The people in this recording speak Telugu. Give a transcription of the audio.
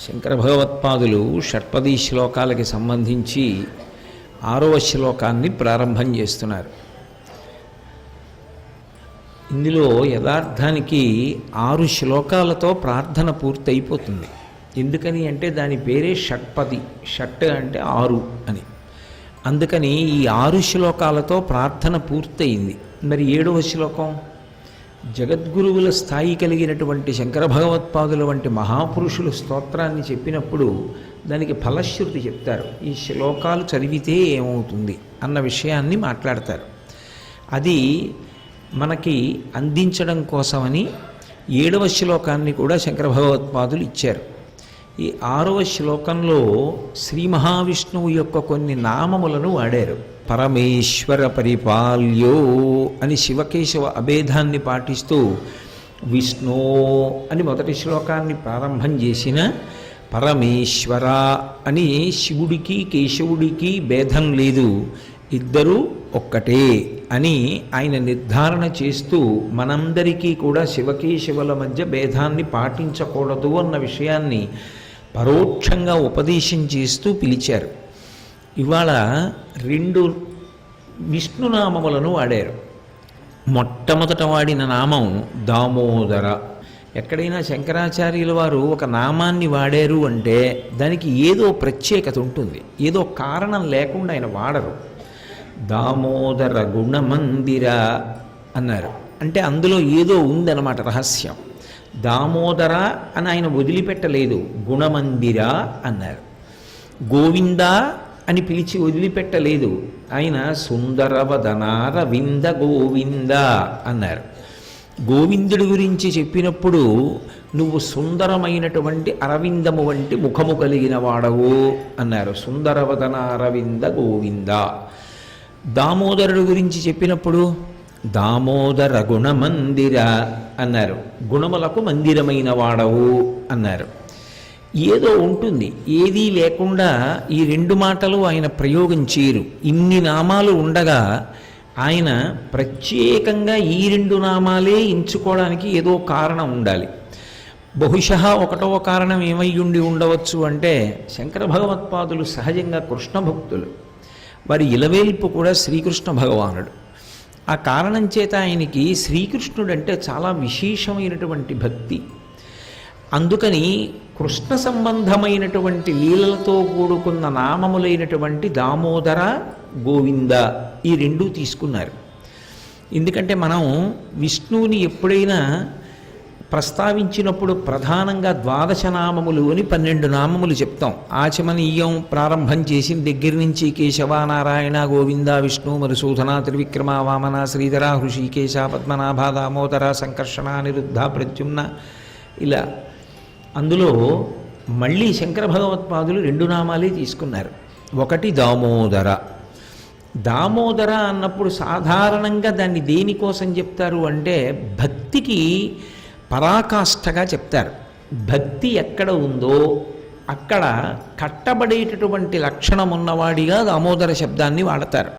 శంకర భగవత్పాదులు షట్పదీ శ్లోకాలకి సంబంధించి 6వ శ్లోకాన్ని ప్రారంభం చేస్తున్నారు. ఇందులో యథార్థానికి 6 శ్లోకాలతో ప్రార్థన పూర్తయిపోతుంది. ఎందుకని అంటే దాని పేరే షట్పది. షట్ అంటే 6 అని. అందుకని ఈ 6 శ్లోకాలతో ప్రార్థన పూర్తయింది. మరి 7వ శ్లోకం జగద్గురువుల స్థాయి కలిగినటువంటి శంకర భగవత్పాదుల వంటి మహాపురుషులు స్తోత్రాన్ని చెప్పినప్పుడు దానికి ఫలశ్రుతి చెప్తారు. ఈ శ్లోకాలు చదివితే ఏమవుతుంది అన్న విషయాన్ని మాట్లాడతారు. అది మనకి అందించడం కోసమని 7వ శ్లోకాన్ని కూడా శంకర భగవత్పాదులు ఇచ్చారు. ఈ 6వ శ్లోకంలో శ్రీ మహావిష్ణువు యొక్క కొన్ని నామములను వాడారు. పరమేశ్వర పరిపాల్యో అని శివకేశవ అభేదాన్ని పాటిస్తూ విష్ణో అని మొదటి శ్లోకాన్ని ప్రారంభం చేసిన పరమేశ్వర అని శివుడికి కేశవుడికి భేదం లేదు, ఇద్దరూ ఒక్కటే అని ఆయన నిర్ధారణ చేస్తూ మనందరికీ కూడా శివకేశవుల మధ్య భేదాన్ని పాటించకూడదు అన్న విషయాన్ని పరోక్షంగా ఉపదేశం చేస్తూ పిలిచారు. ఇవాళ 2 విష్ణునామములను వాడారు. మొట్టమొదట వాడిన నామం దామోదర. ఎక్కడైనా శంకరాచార్యుల వారు ఒక నామాన్ని వాడారు అంటే దానికి ఏదో ప్రత్యేకత ఉంటుంది, ఏదో కారణం లేకుండా ఆయన వాడరు. దామోదర గుణమందిర అన్నారు అంటే అందులో ఏదో ఉందన్నమాట, రహస్యం. దామోదర అని ఆయన వదిలిపెట్టలేదు, గుణమందిర అన్నారు. గోవింద అని పిలిచి వదిలిపెట్టలేదు, ఆయన సుందరవదనారవింద గోవింద అన్నారు. గోవిందుడి గురించి చెప్పినప్పుడు నువ్వు సుందరమైనటువంటి అరవిందము వంటి ముఖము కలిగిన వాడవు అన్నారు. సుందరవదన అరవింద గోవింద. దామోదరుడు గురించి చెప్పినప్పుడు దామోదర గుణమందిర అన్నారు. గుణములకు మందిరమైన వాడవు అన్నారు. ఏదో ఉంటుంది, ఏదీ లేకుండా ఈ 2 మాటలు ఆయన ప్రయోగం చేయరు. ఇన్ని నామాలు ఉండగా ఆయన ప్రత్యేకంగా ఈ 2 నామాలే ఎంచుకోవడానికి ఏదో కారణం ఉండాలి. బహుశः ఒకటవ కారణం ఏమై ఉండి ఉండవచ్చు అంటే శంకర భగవత్పాదులు సహజంగా కృష్ణ భక్తులు, వారి ఇలవేల్పు కూడా శ్రీకృష్ణ భగవానుడు. ఆ కారణం చేత ఆయనకి శ్రీకృష్ణుడంటే చాలా విశేషమైనటువంటి భక్తి. అందుకని కృష్ణ సంబంధమైనటువంటి లీలలతో కూడుకున్న నామములైనటువంటి దామోదర గోవింద ఈ 2 తీసుకున్నారు. ఎందుకంటే మనం విష్ణువుని ఎప్పుడైనా ప్రస్తావించినప్పుడు ప్రధానంగా 12 నామములు అని 12 నామములు చెప్తాం. ఆచమనీయం ప్రారంభం చేసిన దగ్గర నుంచి కేశవ నారాయణ గోవింద విష్ణు మధుసూదన త్రివిక్రమ వామన శ్రీధర హృషికేశ పద్మనాభ దామోదర సంకర్షణ నిరుద్ధ ప్రద్యుమ్న ఇలా. అందులో మళ్ళీ శంకర భగవత్పాదులు 2 నామాలే తీసుకున్నారు. ఒకటి దామోదర. దామోదర అన్నప్పుడు సాధారణంగా దాన్ని దేనికోసం చెప్తారు అంటే భక్తికి పరాకాష్ఠగా చెప్తారు. భక్తి ఎక్కడ ఉందో అక్కడ కట్టబడేటటువంటి లక్షణం ఉన్నవాడిగా దామోదర శబ్దాన్ని వాడతారు.